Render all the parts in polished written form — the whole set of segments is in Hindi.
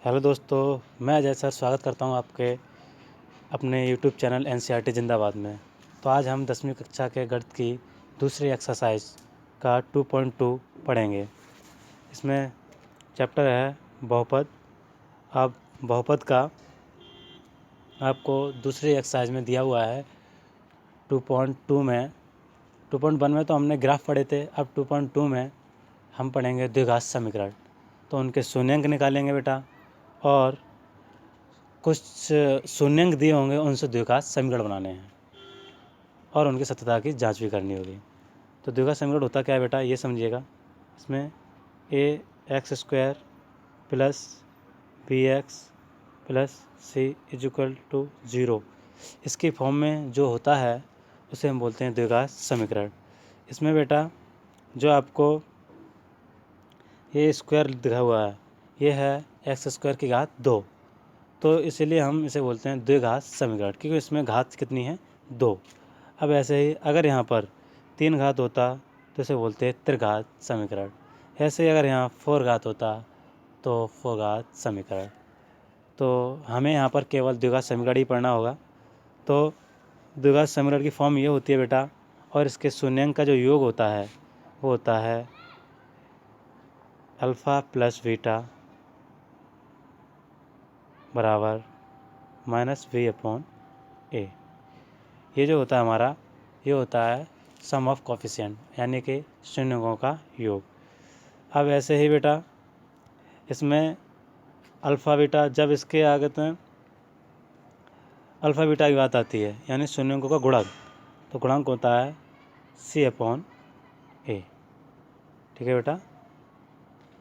हेलो दोस्तों, मैं अजय सर स्वागत करता हूं आपके अपने यूट्यूब चैनल एनसीईआरटी जिंदाबाद में। तो आज हम 10वीं कक्षा के गणित की दूसरी एक्सरसाइज का 2.2 पढ़ेंगे। इसमें चैप्टर है बहुपद। अब बहुपद का आपको दूसरी एक्सरसाइज में दिया हुआ है 2.2 में। 2.1 में तो हमने ग्राफ पढ़े थे, अब 2.2 में हम पढ़ेंगे द्विघात समीकरण। तो उनके शून्यंक निकालेंगे बेटा, और कुछ शून्यंक दिए होंगे उनसे द्विघात समीकरण बनाने हैं और उनकी सत्यता की जांच भी करनी होगी। तो द्विघात समीकरण होता क्या है बेटा, ये समझिएगा। इसमें ax² plus bx plus c equal to 0 इसकी फॉर्म में जो होता है उसे हम बोलते हैं द्विघात समीकरण। इसमें बेटा जो आपको ये स्क्वायर दिखा हुआ है, ये है x² की घात 2, तो इसीलिए हम इसे बोलते हैं द्विघात समीकरण, क्योंकि इसमें घात कितनी है, 2। अब ऐसे ही अगर यहाँ पर 3 घात होता तो इसे बोलते हैं त्रिघात समीकरण। ऐसे ही अगर यहाँ 4 घात होता तो 4 घात समीकरण। तो हमें यहाँ पर केवल द्विघात समीकरण ही पढ़ना होगा। तो द्विघात समीकरण की फॉर्म ये होती है बेटा, और इसके शून्यंक का जो योग होता है वो होता है अल्फ़ा प्लस बीटा बराबर -v/a। ये जो होता है हमारा, ये होता है सम ऑफ कोफिशिएंट, यानी कि शून्यकों का योग। अब ऐसे ही बेटा इसमें अल्फ़ा बीटा, जब इसके आगे तो अल्फ़ा बीटा की बात आती है, यानी शून्यकों का गुणक, तो गुणांक होता है c/a। ठीक है बेटा,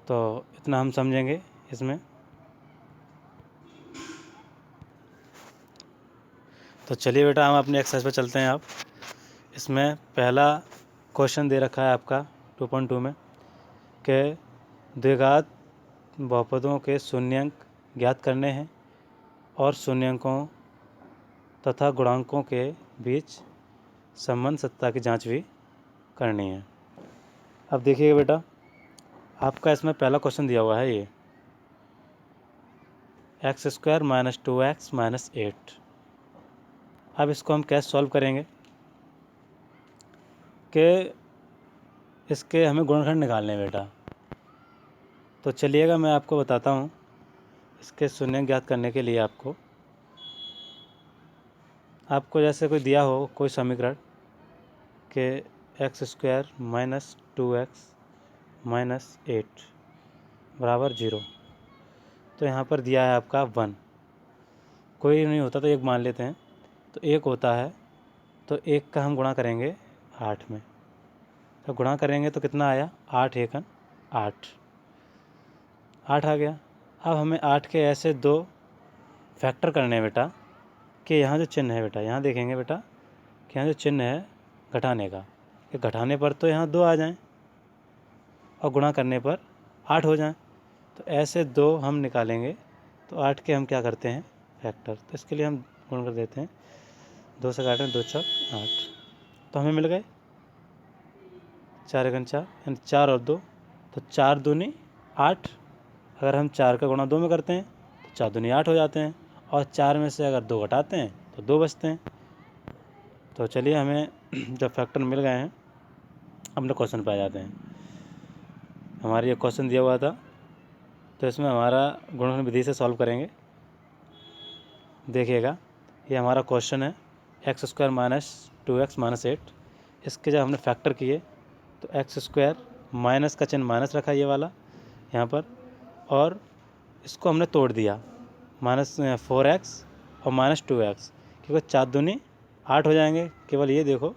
तो इतना हम समझेंगे इसमें। तो चलिए बेटा हम अपनी एक्सरसाइज पर चलते हैं। अब इसमें पहला क्वेश्चन दे रखा है आपका 2.2 में कि द्विघात बहुपदों के शून्यंक ज्ञात करने हैं और शून्यंकों तथा गुणांकों के बीच संबंध सत्ता की जांच भी करनी है। अब देखिएगा बेटा, आपका इसमें पहला क्वेश्चन दिया हुआ है ये x² - 2x - 8। अब इसको हम कैसे सॉल्व करेंगे कि इसके हमें गुणनखंड निकालने हैं बेटा। तो चलिएगा मैं आपको बताता हूँ। इसके शून्यंक ज्ञात करने के लिए आपको जैसे कोई दिया हो कोई समीकरण कि x² - 2x - 8 बराबर 0, तो यहाँ पर दिया है आपका 1। कोई नहीं होता तो एक मान लेते हैं, तो एक होता है, तो एक का हम गुणा करेंगे 8 में। तो गुणा करेंगे तो कितना आया, 8 × 8 8 आ गया। अब हमें 8 के ऐसे 2 फैक्टर करने हैं बेटा, कि यहाँ जो चिन्ह है बेटा, यहाँ देखेंगे बेटा कि यहाँ जो चिन्ह है घटाने का, कि घटाने पर तो यहाँ 2 आ जाएं और गुणा करने पर 8 हो जाएं। तो ऐसे 2 हम निकालेंगे, तो 8 के हम क्या करते हैं, फैक्टर। तो इसके लिए हम गुण कर देते हैं, 2 से काटें, 2 × 8, तो हमें मिल गए 4 × 4 यानी 4 और 2, तो 4 दूनी 8। अगर हम 4 का गुणा 2 में करते हैं तो 4 दूनी 8 हो जाते हैं, और 4 में से अगर 2 घटाते हैं तो 2 बचते हैं। तो चलिए हमें जब फैक्टर मिल गए हैं, अपने क्वेश्चन पर आ जाते हैं। हमारे ये क्वेश्चन दिया हुआ था, तो इसमें हमारा गुणनखंड विधि से सॉल्व करेंगे। देखिएगा, ये हमारा क्वेश्चन है x² - 2x - 8। इसके जब हमने फैक्टर किए तो x² माइनस का चिन्ह माइनस रखा ये वाला यहाँ पर, और इसको हमने तोड़ दिया, -4x और -2x, क्योंकि 4 दूनी 8 हो जाएंगे। केवल ये देखो,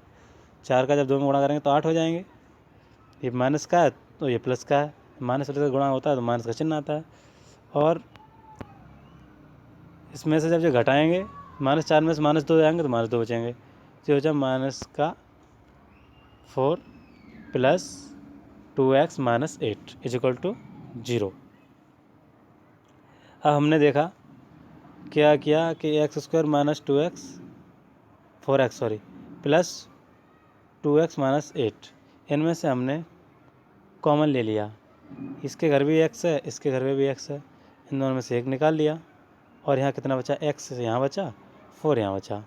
4 का जब 2 में गुणा करेंगे तो 8 हो जाएंगे। ये माइनस का है तो ये प्लस का है, माइनस प्लस का गुणा होता है तो माइनस का चिन्ह आता है। और इसमें से जब ये घटाएंगे, -4 में से -2 जाएंगे तो -2 बचेंगे, तो हो जाए -4 प्लस 2x - 8 इक्वल टू 0। अब हमने देखा क्या किया कि x² - 2x 4x plus 2x - 8, इनमें से हमने कॉमन ले लिया। इसके घर भी x है, इसके घर में भी x है, इन दोनों में से एक निकाल लिया और यहाँ कितना बचा, x यहाँ बचा, 4 यहाँ बचा,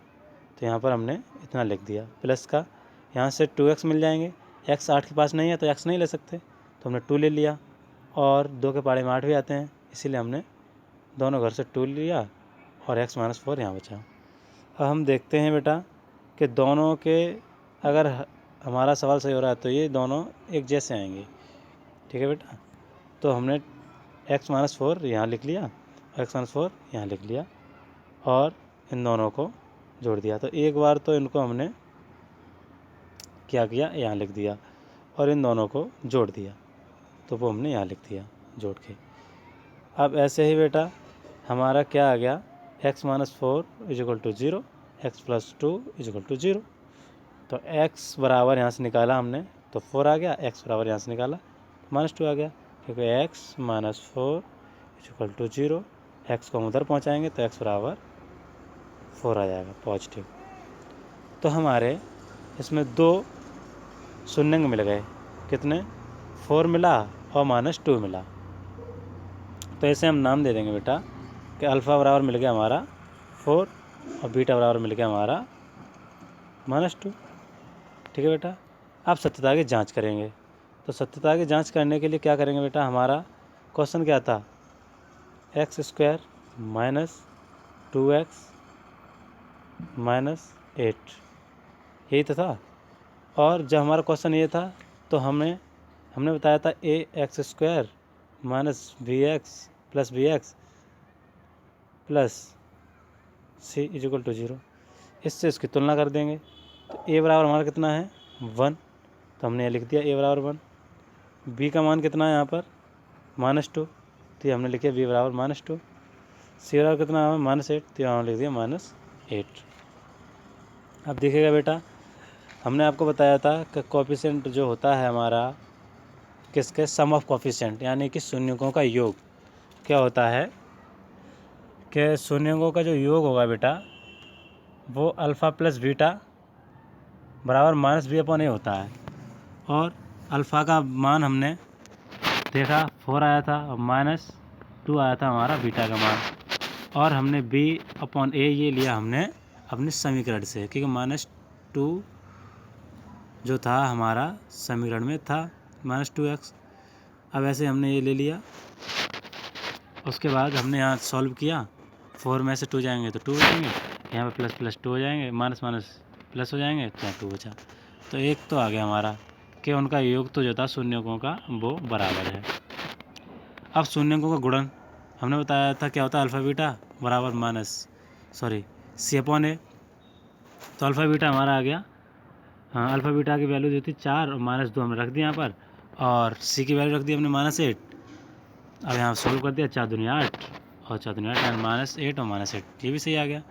तो यहाँ पर हमने इतना लिख दिया। प्लस का यहाँ से 2x मिल जाएंगे, x 8 के पास नहीं है तो x नहीं ले सकते, तो हमने 2 ले लिया और 2 के पाड़े में 8 भी आते हैं, इसीलिए हमने दोनों घर से 2 लिया और x - 4 यहाँ बचा। अब हम देखते हैं बेटा कि दोनों के, अगर हमारा सवाल सही हो रहा है तो ये दोनों एक जैसे आएंगे, ठीक है बेटा। तो हमने x - 4 यहाँ लिख लिया, x - 4 यहाँ लिख लिया और इन दोनों को जोड़ दिया। तो एक बार तो इनको हमने क्या किया, यहाँ लिख दिया और इन दोनों को जोड़ दिया, तो वो हमने यहाँ लिख दिया जोड़ के। अब ऐसे ही बेटा हमारा क्या आ गया, x - 4 = 0, x + 2 = 0। तो x बराबर यहाँ से निकाला हमने तो 4 आ गया, x बराबर यहाँ से निकाला -2 आ गया, क्योंकि x - 4 = 0, x को हम उधर पहुँचाएंगे तो x बराबर 4 आ जाएगा पॉजिटिव। तो हमारे इसमें 2 शून्यंक मिल गए, कितने, 4 मिला और -2 मिला। तो ऐसे हम नाम दे देंगे बेटा कि अल्फ़ा बराबर मिल गया हमारा 4 और बीटा बराबर मिल गया हमारा -2, ठीक है बेटा। अब सत्यता की जांच करेंगे। तो सत्यता की जांच करने के लिए क्या करेंगे बेटा, हमारा क्वेश्चन क्या था, x² - 2x - 8, यही तो था। और जब हमारा क्वेश्चन ये था तो हमने बताया था ax² - bx + bx + c = 0। इससे इसकी तुलना कर देंगे तो a बराबर हमारा कितना है, 1, तो हमने ये लिख दिया a बराबर 1। b का मान कितना है यहाँ पर, -2, तो ये हमने लिखा b बराबर -2। c बराबर कितना है, -8, तो यहाँ लिख दिया -8। अब देखिएगा बेटा, हमने आपको बताया था कि कोएफिशिएंट जो होता है हमारा किसके, सम ऑफ कोएफिशिएंट, यानी कि शून्यकों का योग। क्या होता है कि शून्यकों का जो योग होगा बेटा वो अल्फ़ा + बीटा बराबर -b/a होता है। और अल्फ़ा का मान हमने देखा 4 आया था और -2 आया था हमारा बीटा का मान, और हमने b/a ये लिया हमने अपने समीकरण से, क्योंकि -2 जो था हमारा समीकरण में था -2x। अब ऐसे हमने ये ले लिया, उसके बाद हमने यहाँ सॉल्व किया, 4 में से 2 जाएंगे तो 2 बचेंगे, यहाँ पे ++ 2 हो जाएंगे, -+ हो जाएंगे तो 2 बचा। तो एक तो आ गया हमारा कि उनका योग तो जो था शून्यकों का वो बराबर है। अब शून्यकों का गुणन हमने बताया था क्या होता है, अल्फ़ा बीटा बराबर c/a। तो अल्फ़ा बीटा हमारा आ गया, हाँ, अल्फ़ा बीटा की वैल्यू जो थी 4 और -2 हमने रख दिया यहाँ पर, और c की वैल्यू रख दी हमने -8। अब यहाँ सोल्व कर दिया, 4 दूनी 8 और 4 दूनी 8 यानी -8 और -8, ये भी सही आ गया।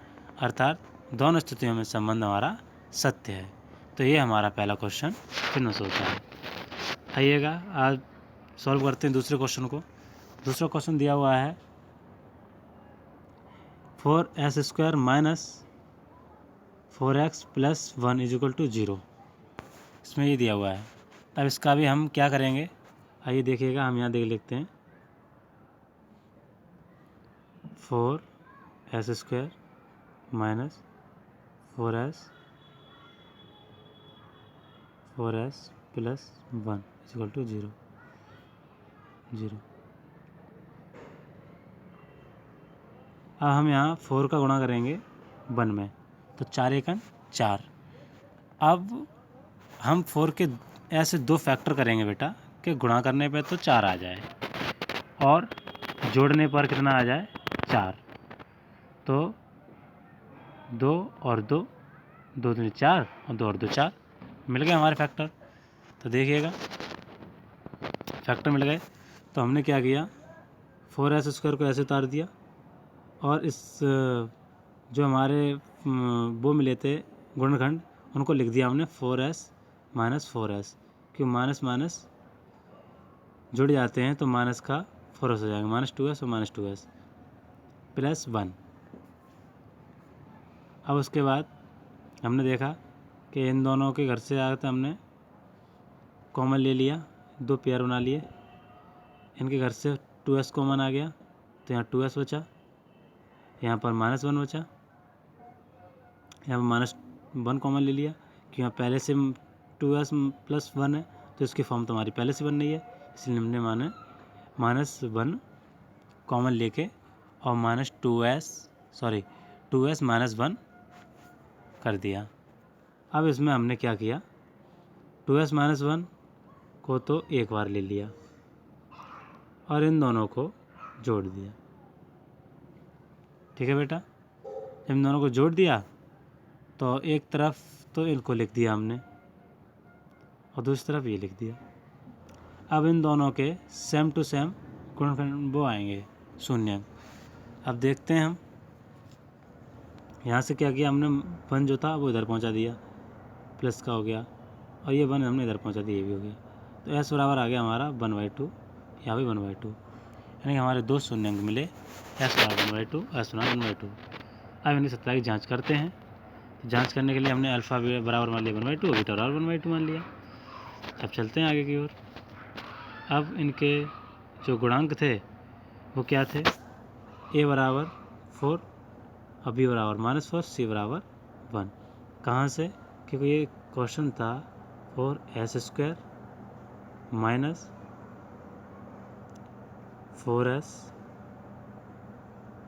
अर्थात दोनों स्थितियों में संबंध हमारा सत्य है। तो ये हमारा पहला क्वेश्चन चिन्ह से होता है। आइएगा आज सॉल्व करते हैं दूसरे क्वेश्चन को। दूसरा क्वेश्चन दिया हुआ है 4s² - 4x + 1 = 0, इसमें ये दिया हुआ है। अब इसका भी हम क्या करेंगे, आइए देखिएगा, हम यहाँ देख लेते हैं 4s² - 4s + 1 = 0, 0। अब हम यहाँ 4 का गुणा करेंगे 1 में, तो 4 × 4। अब हम 4 के ऐसे 2 फैक्टर करेंगे बेटा कि गुणा करने पे तो 4 आ जाए और जोड़ने पर कितना आ जाए, 4। तो 2 और 2, 2 दूनी 4 और 2 और 2 4, मिल गए हमारे फैक्टर। तो देखिएगा फैक्टर मिल गए। तो हमने क्या किया, 4s² को ऐसे उतार दिया और इस जो हमारे वो मिले थे गुणनखंड उनको लिख दिया हमने 4s - 4s, क्यों माइनस जुड़ जाते हैं तो माइनस का 4s हो जाएगा, -2s और -2s + 1। अब उसके बाद हमने देखा कि इन दोनों के घर से आया था, हमने कॉमन ले लिया, 2 पेयर बना लिए, इनके घर से 2s कॉमन आ गया तो यहाँ 2s बचा, यहाँ पर -1 बचा, यहाँ पर -1 कॉमन ले लिया कि यहाँ पहले से 2s + 1 है तो इसकी फॉर्म तो हमारी पहले से बन रही है, इसलिए हमने -1 कॉमन लेके और -2s -1 कर दिया। अब इसमें हमने क्या किया, 2s -1 को तो एक बार ले लिया और इन दोनों को जोड़ दिया। ठीक है बेटा, इन दोनों को जोड़ दिया तो एक तरफ तो इनको लिख दिया हमने और दूसरी तरफ ये लिख दिया। अब इन दोनों के सेम टू सेम गुणनफल वो आएंगे शून्य। अब देखते हैं हम यहाँ से क्या किया हमने, 1 जो था वो इधर पहुँचा दिया, प्लस का हो गया, और ये 1 हमने इधर पहुँचा दिया, ये भी हो गया। तो s बराबर आ गया हमारा 1/2, यहाँ भी 1/2, यानी हमारे 2 शून्यांक मिले, s बराबर 1/2, s बराबर 1/2। अब इनकी सत्ता की जाँच करते हैं। तो जाँच करने के लिए हमने अल्फ़ा बराबर मान लिया 1/2, बीटा बराबर 1/2 मान लिया। अब चलते हैं आगे की ओर। अब इनके जो गुणांक थे वो क्या थे, a बराबर 4 और b बराबर -4, c बराबर 1। कहाँ से, क्योंकि ये क्वेश्चन था 4s² - 4s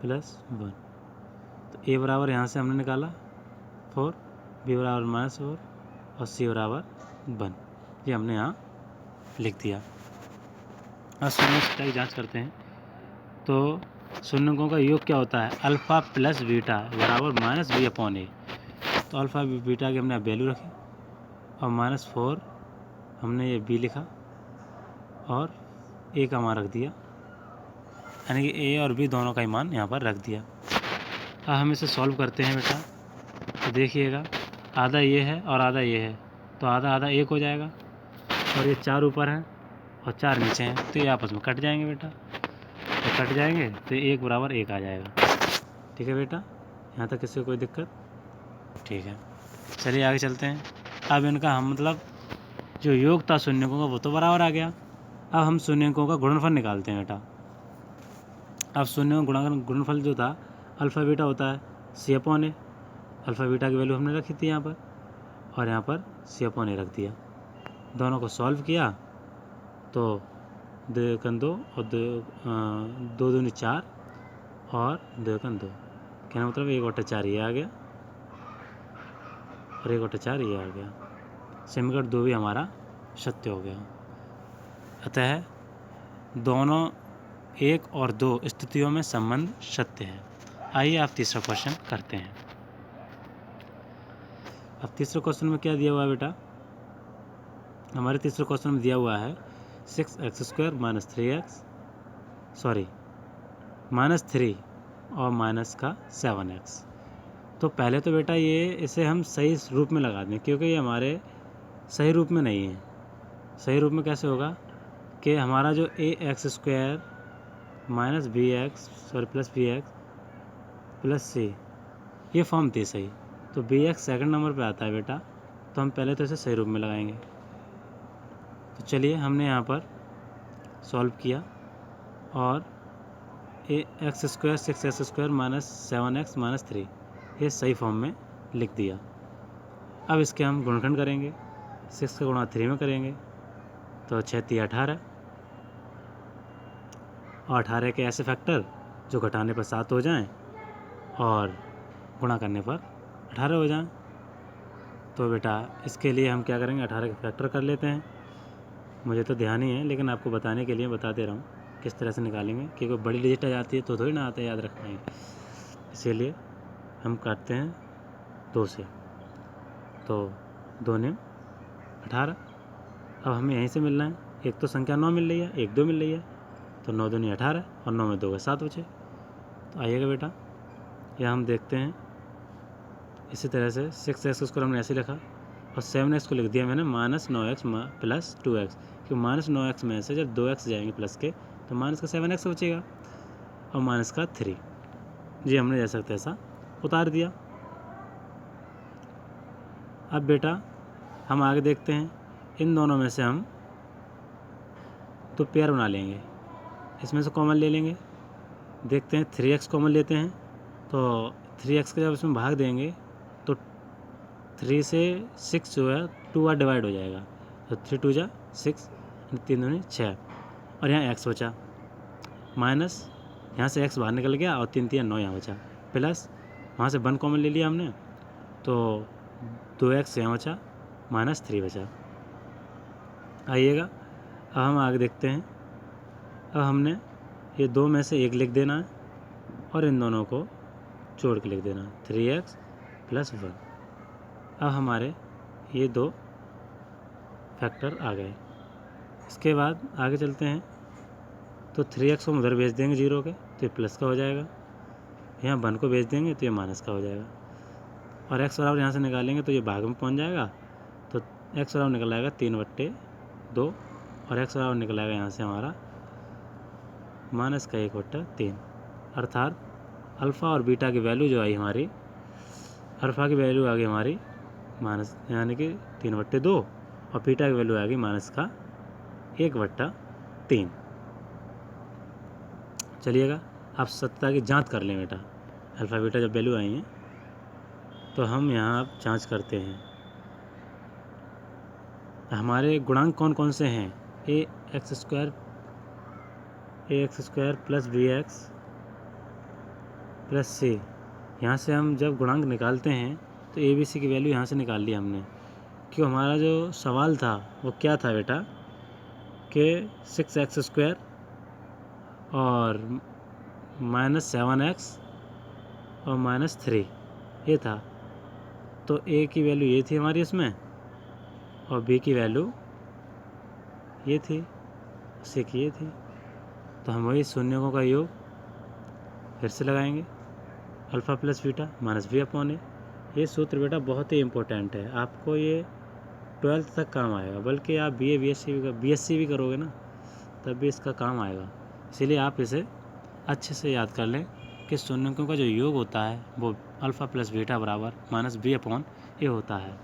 + 1। तो a बराबर यहाँ से हमने निकाला 4, b बराबर -4 और c बराबर 1, ये हमने यहाँ लिख दिया। अब शून्य की जांच करते हैं। तो शून्यकों का योग क्या होता है, अल्फ़ा प्लस बीटा बराबर -b/a। तो अल्फ़ा बीटा की हमने वैल्यू रखी और -4 हमने ये b लिखा और a का मान रख दिया, यानी कि a और b दोनों का ही मान यहाँ पर रख दिया। अब हम इसे सॉल्व करते हैं बेटा। तो देखिएगा, आधा ये है और आधा ये है, तो आधा आधा 1 हो जाएगा, और ये 4 ऊपर हैं और 4 नीचे हैं, तो ये आपस में कट जाएंगे बेटा। तो कट जाएंगे तो 1 बराबर 1 आ जाएगा। ठीक है बेटा, यहाँ तक किसी को कोई दिक्कत? ठीक है, चलिए आगे चलते हैं। अब इनका हम मतलब जो योग था शून्यकों का वो तो बराबर आ गया। अब हम शून्यकों का गुणनफल निकालते हैं बेटा। अब शून्यों का गुणनफल जो था अल्फ़ा बीटा होता है c/a। अल्फ़ा बीटा की वैल्यू हमने रखी थी यहाँ पर, और यहाँ पर c/a रख दिया। दोनों को सॉल्व किया तो 2 × 2 और 2 दूनी 4 और 2 × 2, कहने मतलब 1/4 ये आ गया और 1/4 ये आ गया। समीकरण 2 भी हमारा सत्य हो गया। अतः दोनों 1 और 2 स्थितियों में संबंध सत्य है। आइए आप तीसरा क्वेश्चन करते हैं। अब तीसरे क्वेश्चन में क्या दिया हुआ है बेटा, हमारे तीसरे क्वेश्चन में दिया हुआ है 6x² - 3 और माइनस का 7x। तो पहले तो बेटा ये इसे हम सही रूप में लगा दें, क्योंकि ये हमारे सही रूप में नहीं है। सही रूप में कैसे होगा कि हमारा जो ax² - bx + c ये फॉर्म थी सही, तो bx सेकंड नंबर पे आता है बेटा, तो हम पहले तो इसे सही रूप में लगाएंगे। तो चलिए हमने यहाँ पर सॉल्व किया और ax² 6x² - 7x - 3 ये सही फॉर्म में लिख दिया। अब इसके हम गुणनखंड करेंगे, 6 का गुणा 3 में करेंगे तो 6 × 3 = 18, और 18 के ऐसे फैक्टर जो घटाने पर 7 हो जाएं और गुणा करने पर 18 हो जाएं। तो बेटा इसके लिए हम क्या करेंगे, 18 के फैक्टर कर लेते हैं। मुझे तो ध्यान ही है, लेकिन आपको बताने के लिए बता दे रहा हूँ किस तरह से निकालेंगे, क्योंकि बड़ी डिजिट आ जाती है तो थोड़ी ना आता है, याद रखना है। इसीलिए हम काटते हैं 2 से, तो 2 × 18। अब हमें यहीं से मिलना है, एक तो संख्या 9 मिल रही है, 1 2 मिल रही है, तो 9 दूनी 18 और 9 में 2 का 7 बचे। तो आइएगा बेटा, यह हम देखते हैं इसी तरह से 6x² हमने ऐसे लिखा और 7x को लिख दिया मैंने -9x + 2x, क्योंकि -9x में से जब 2x जाएंगे प्लस के तो माइनस का 7x बचेगा और माइनस का 3, जी हमने जैसा तैसा उतार दिया। अब बेटा हम आगे देखते हैं, इन दोनों में से हम तो पेयर बना लेंगे, इसमें से कॉमन ले लेंगे देखते हैं 3x कॉमन लेते हैं, तो 3x का जब इसमें भाग देंगे तो 3 से 6 जो है 2 बार डिवाइड हो जाएगा, तो 3 2 जा 6, 3 दूनी 6, और यहाँ x बचा, माइनस यहाँ से x बाहर निकल गया और 3 3 9 यहाँ बचा, प्लस वहाँ से 1 कॉमन ले लिया हमने, तो 2x यहाँ बचा, माइनस 3 बचा। आइएगा अब हम आगे देखते हैं। अब हमने ये 2 में से 1 लिख देना है और इन दोनों को जोड़ के लिख देना है, 3x + 1। अब हमारे ये 2 फैक्टर आ गए। इसके बाद आगे चलते हैं, तो 3x को हम उधर भेज देंगे 0 के, तो ये प्लस का हो जाएगा, यहाँ 1 को भेज देंगे तो ये माइनस का हो जाएगा, और x बराबर यहाँ से निकालेंगे तो ये भाग में पहुँच जाएगा, तो x बराबर निकल आएगा 3/2, और x बराबर निकल आएगा यहाँ से हमारा माइनस का 1/3। अर्थात अल्फ़ा और बीटा की वैल्यू जो आई हमारी, अल्फ़ा की वैल्यू आ गई हमारी माइनस यानी कि 3/2, और बीटा की वैल्यू आ गई माइनस का 1/3। चलिएगा आप सत्यता की जांच कर लें बेटा। अल्फ़ा बीटा जब वैल्यू आई हैं तो हम यहाँ अब जांच करते हैं। हमारे गुणांक कौन कौन से हैं? ax square plus bx plus c। यहाँ से हम जब गुणांक निकालते हैं तो ए बी सी की वैल्यू यहाँ से निकाल ली हमने, क्यों हमारा जो सवाल था वो क्या था बेटा कि 6x² और -7x और -3 ये था, तो a की वैल्यू ये थी हमारी इसमें, और b की वैल्यू ये थी, c की ये थी, तो हम वही शून्यों का योग फिर से लगाएंगे, alpha plus beta minus b/a। ये सूत्र बेटा बहुत ही इम्पोर्टेंट है, आपको ये 12th तक काम आएगा, बल्कि आप BA BSc भी करोगे ना तब भी इसका काम आएगा। इसीलिए आप इसे अच्छे से याद कर लें कि शून्यों का जो योग होता है वो अल्फ़ा प्लस बीटा बराबर माइनस b/a होता है।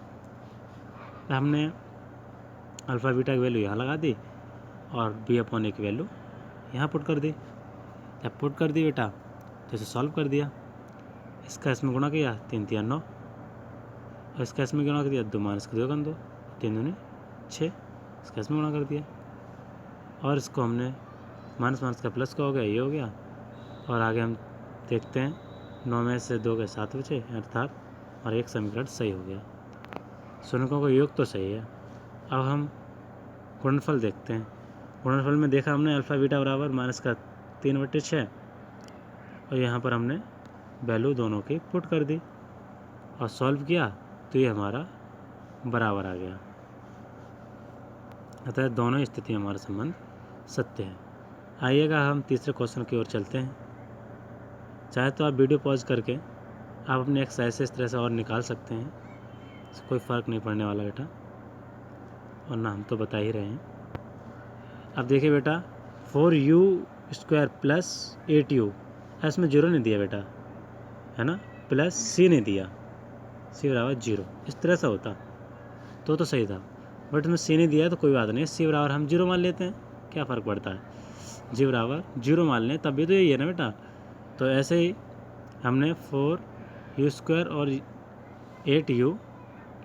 हमने अल्फ़ा बीटा की वैल्यू यहाँ लगा दी और b/a की वैल्यू यहाँ पुट कर दी। जब पुट कर दी बेटा तो इसे सॉल्व कर दिया, इसका इसमें गुणा किया 3 3 9, और इसका इसमें गुणा कर दिया 2 माइनस 2 2 3 दूनी 6, इसका इसमें गुणा कर दिया, और इसको हमने माइनस का प्लस का हो गया, ये हो गया। और आगे हम देखते हैं 9 में से 2 के 7 बचे, अर्थात और एक समीकरण सही हो गया। शून्यों का योग तो सही है। अब हम गुणनफल देखते हैं। गुणनफल में देखा हमने अल्फ़ा बीटा बराबर माइनस का 3/6, और यहाँ पर हमने वैल्यू दोनों की पुट कर दी और सॉल्व किया तो ये हमारा बराबर आ गया। अतः दोनों स्थिति हमारा संबंध सत्य है। आइएगा हम तीसरे क्वेश्चन की ओर चलते हैं। चाहे तो आप वीडियो पॉज करके आप अपने एक्सरसाइज इस तरह से और निकाल सकते हैं, इससे कोई फ़र्क नहीं पड़ने वाला बेटा, और ना हम तो बता ही रहे हैं। अब देखिए बेटा 4u² + 8u, इसमें 0 नहीं दिया बेटा, है ना, प्लस c नहीं दिया, c बराबर 0, इस तरह से होता तो सही था, बट इसमें c नहीं दिया तो कोई बात नहीं, c बराबर हम 0 मान लेते हैं, क्या फ़र्क पड़ता है, g बराबर 0 मान लें तब भी तो यही है ना बेटा। तो ऐसे ही हमने 4u² और 8u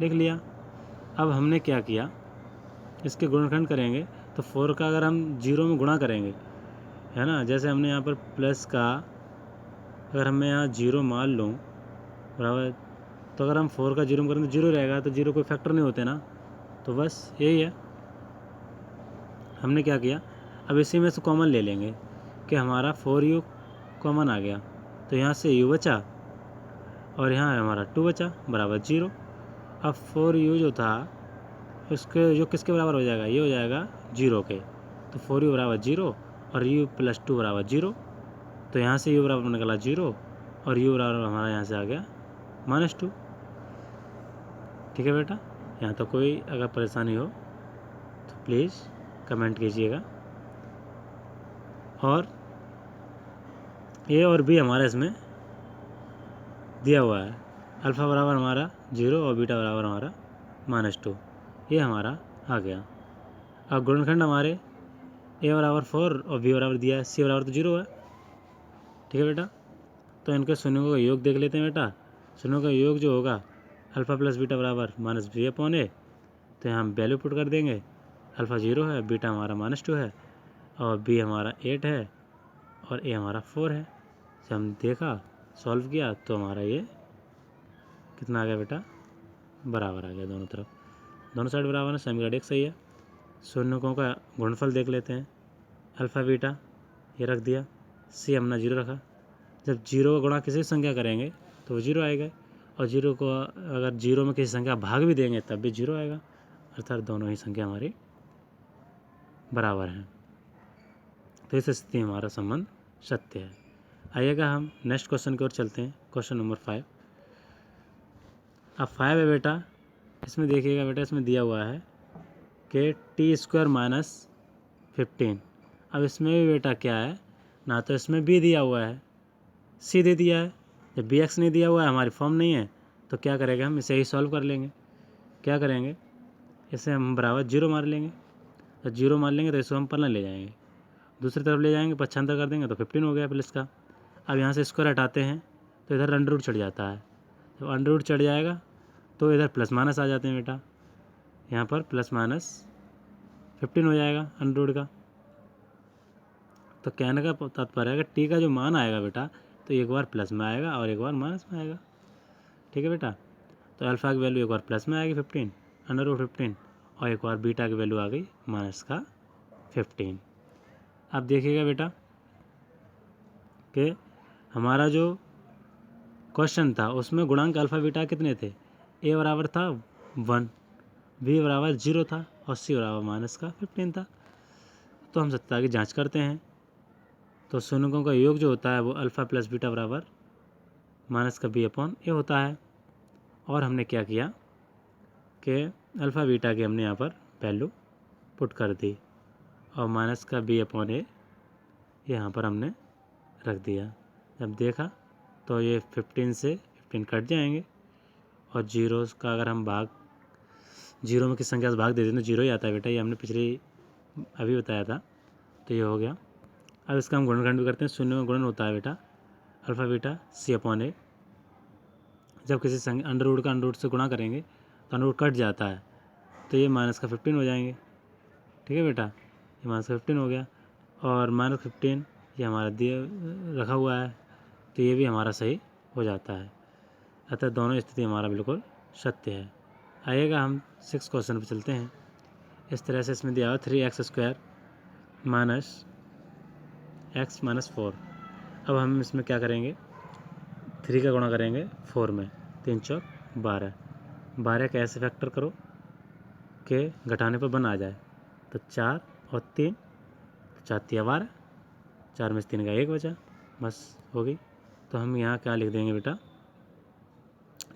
लिख लिया। अब हमने क्या किया, इसके गुणनखंड करेंगे तो 4 का अगर हम 0 में गुणा करेंगे, है ना, जैसे हमने यहाँ पर प्लस का अगर हमें यहाँ 0 मान लूँ बराबर, तो अगर हम 4 का 0 में करें तो 0 रहेगा, तो 0 कोई फैक्टर नहीं होते ना, तो बस यही है। हमने क्या किया, अब इसी में से कॉमन ले लेंगे कि हमारा 4u कॉमन आ गया, तो यहाँ से u बचा और यहाँ हमारा 2 बचा बराबर 0। अब 4u जो था उसके जो किसके बराबर हो जाएगा, ये हो जाएगा 0 के, तो 4u बराबर 0 और u + 2 बराबर 0, तो यहाँ से u बराबर निकला 0 और u बराबर हमारा यहाँ से आ गया -2। ठीक है बेटा, यहाँ तो कोई अगर परेशानी हो तो प्लीज़ कमेंट कीजिएगा। और a और b हमारा इसमें दिया हुआ है, अल्फ़ा बराबर हमारा 0 और बीटा बराबर हमारा -2, ये हमारा आ गया। अब गुणनखंड हमारे a बराबर 4 और b बराबर दिया है, c बराबर तो 0 है, ठीक है बेटा। तो इनके शून्यों का योग देख लेते हैं बेटा। शून्यों का योग जो होगा अल्फ़ा प्लस बीटा बराबर माइनस बी अपॉन ए, तो यहाँ हम वैल्यू पुट कर देंगे। अल्फ़ा 0 है, बीटा हमारा -2 है और बी हमारा 8 है और ए हमारा 4 है। जब हम देखा सॉल्व किया तो हमारा ये कितना आ गया बेटा, बराबर आ गया दोनों तरफ, दोनों साइड बराबर है। समीकरण 1 सही है। शून्यकों का गुणनफल देख लेते हैं। अल्फ़ा बीटा ये रख दिया, सी हमने 0 रखा। जब 0 का गुणा किसी संख्या करेंगे तो वो 0 आएगा, और 0 को अगर 0 में किसी संख्या भाग भी देंगे तब भी 0 आएगा, अर्थात दोनों ही संख्या हमारी बराबर हैं। तो इस स्थिति में हमारा संबंध सत्य है। आइएगा हम नेक्स्ट क्वेश्चन की ओर चलते हैं। Question number 5। अब 5 है बेटा, इसमें देखिएगा बेटा, इसमें दिया हुआ है कि t² - 15। अब इसमें भी बेटा क्या है ना, तो इसमें b दिया हुआ है, c दे दिया है। जब bx नहीं दिया हुआ है, हमारी फॉर्म नहीं है, तो क्या करेंगे हम इसे ही सॉल्व कर लेंगे। क्या करेंगे, इसे हम बराबर 0 मार लेंगे। तो 0 मार लेंगे तो इसको हम पलना ले जाएंगे, दूसरी तरफ ले जाएंगे, पक्षांतर कर देंगे तो 15 हो गया प्लस का। अब यहाँ से स्क्वायर हटाते हैं तो इधर अंडर रूट चढ़ जाता है। जब अंडर रूट चढ़ जाएगा तो इधर प्लस माइनस आ जाते हैं बेटा, यहाँ पर +-15 हो जाएगा अंडर रूट का। तो कहने का तात्पर्य है कि टी का जो मान आएगा बेटा, तो एक बार प्लस में आएगा और एक बार माइनस में आएगा। ठीक है बेटा। तो अल्फ़ा की वैल्यू एक बार प्लस में आएगी 15 √15, और एक बार बीटा की वैल्यू आ गई -15। अब देखिएगा बेटा कि हमारा जो क्वेश्चन था उसमें गुणांक अल्फ़ा बीटा कितने थे। ए बराबर था 1, बी बराबर 0 था और सी बराबर -15 था। तो हम सत्ता की जांच करते हैं। तो शून्यकों का योग जो होता है वो अल्फ़ा प्लस बीटा बराबर -b/a होता है। और हमने क्या किया कि अल्फ़ा बीटा की हमने यहाँ पर वैल्यू पुट कर दी और -b/a यहाँ पर हमने रख दिया। जब देखा तो ये 15 से 15 कट जाएंगे, और जीरो का अगर हम भाग 0 में किस संख्या से भाग दे दें तो 0 ही आता है बेटा, ये हमने अभी बताया था। तो ये हो गया। अब इसका हम गुणनखंड भी करते हैं। शून्य में गुणन होता है बेटा अल्फ़ा बीटा c/a। जब किसी संख्या अंडर रूट से गुणा करेंगे तो अंडर रूट कट जाता है, तो ये -15 हो जाएंगे। ठीक है बेटा, ये -15 हो गया, और -15 ये हमारा रखा हुआ है, तो ये भी हमारा सही हो जाता है। अतः दोनों स्थिति हमारा बिल्कुल सत्य है। आइएगा हम 6 क्वेश्चन पर चलते हैं। इस तरह से इसमें दिया हुआ 3x² - x - 4। अब हम इसमें क्या करेंगे, 3 का गुणा करेंगे 4 में, 3 चौक 12। 12 का ऐसे फैक्टर करो कि घटाने पर 1 आ जाए, तो 4 और 3, 4 तिया 12, 4 में से 3 का 1 बचा, बस हो गई। तो हम यहाँ क्या लिख देंगे बेटा,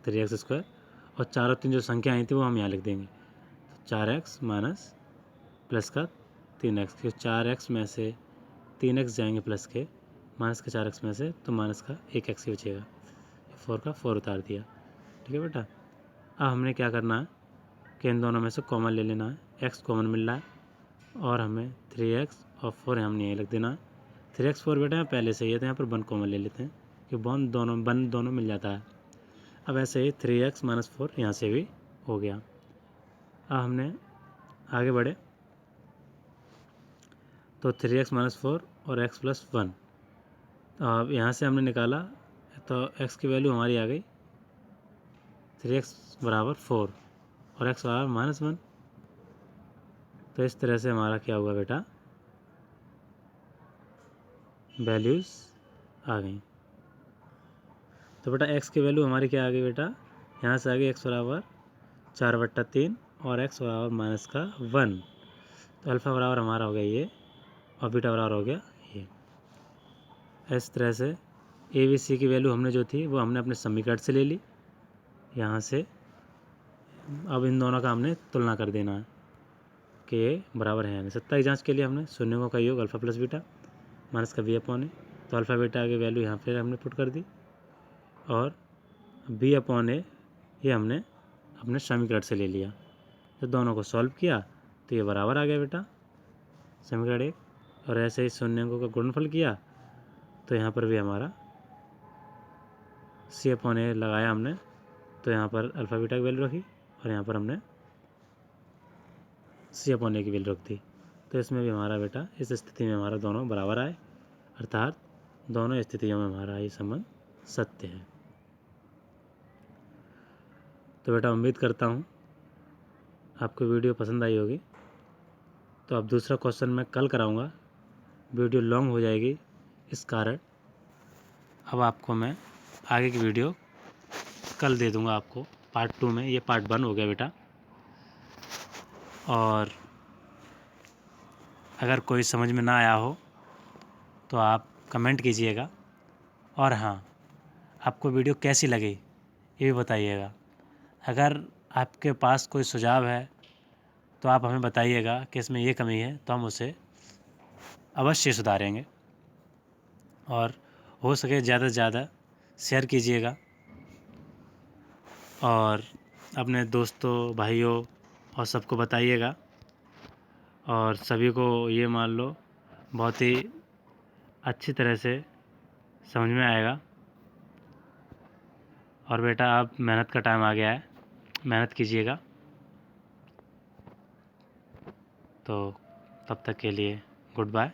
3x², और 4 और 3 जो संख्या आई थी वो हम यहाँ लिख देंगे। तो 4x माइनस प्लस का 3x, क्योंकि 4x में से 3x जाएंगे प्लस के, माइनस का 4x में से तो माइनस का 1x ही बचेगा। 4 का 4 उतार दिया। ठीक है बेटा। अब हमने क्या करना है कि इन दोनों में से कॉमन ले लेना है। x कॉमन मिल रहा है और हमें 3x और 4 हमने यहीं लिख देना है। 3x 4 बेटा यहाँ पहले से ही है, तो यहाँ पर 1 कॉमन ले लेते हैं कि 1 दोनों मिल जाता है। अब ऐसे ही 3x - 4 यहाँ से भी हो गया। अब हमने आगे बढ़े तो 3x - 4 और x + 1। अब यहाँ से हमने निकाला तो x की वैल्यू हमारी आ गई 3x बराबर 4 और x बराबर -1। तो इस तरह से हमारा क्या हुआ बेटा, वैल्यूज़ आ गई। तो बेटा x की वैल्यू हमारी क्या आ गई बेटा, यहाँ से आ गई x बराबर 4/3 और x बराबर -1। तो अल्फ़ा बराबर हमारा हो गया ये और बीटा बराबर हो गया ये। इस तरह से ए बी सी की वैल्यू हमने जो थी वो हमने अपने समीकरण से ले ली यहाँ से। अब इन दोनों का हमने तुलना कर देना है कि ये बराबर है यानी। सत्ता की जांच के लिए हमने शून्यों का योग अल्फ़ा प्लस बीटा -b/a। तो अल्फ़ा बीटा की वैल्यू यहाँ पे हमने पुट कर दी और b/a ये हमने अपने समीकरण से ले लिया। तो दोनों को सॉल्व किया तो ये बराबर आ गया बेटा समीकरण 1। और ऐसे ही शून्यों का गुणनफल किया तो यहाँ पर भी हमारा C/A लगाया हमने, तो यहाँ पर अल्फ़ा बीटा की वैल्यू रखी और यहाँ पर हमने C/A की वैल्यू रख दी। तो इसमें भी हमारा बेटा इस स्थिति में हमारा दोनों बराबर आए, अर्थात दोनों स्थितियों में हमारा ये संबंध सत्य है। तो बेटा उम्मीद करता हूँ आपको वीडियो पसंद आई होगी। तो अब दूसरा क्वेश्चन मैं कल कराऊंगा, वीडियो लॉन्ग हो जाएगी इस कारण अब आपको मैं आगे की वीडियो कल दे दूंगा आपको पार्ट 2 में। ये पार्ट 1 हो गया बेटा। और अगर कोई समझ में ना आया हो तो आप कमेंट कीजिएगा, और हाँ, आपको वीडियो कैसी लगी ये भी बताइएगा। अगर आपके पास कोई सुझाव है तो आप हमें बताइएगा कि इसमें ये कमी है, तो हम उसे अवश्य सुधारेंगे। और हो सके ज़्यादा से ज़्यादा शेयर कीजिएगा और अपने दोस्तों, भाइयों और सबको बताइएगा, और सभी को ये मान लो बहुत ही अच्छी तरह से समझ में आएगा। और बेटा अब मेहनत का टाइम आ गया है, मेहनत कीजिएगा। तो तब तक के लिए गुड बाय।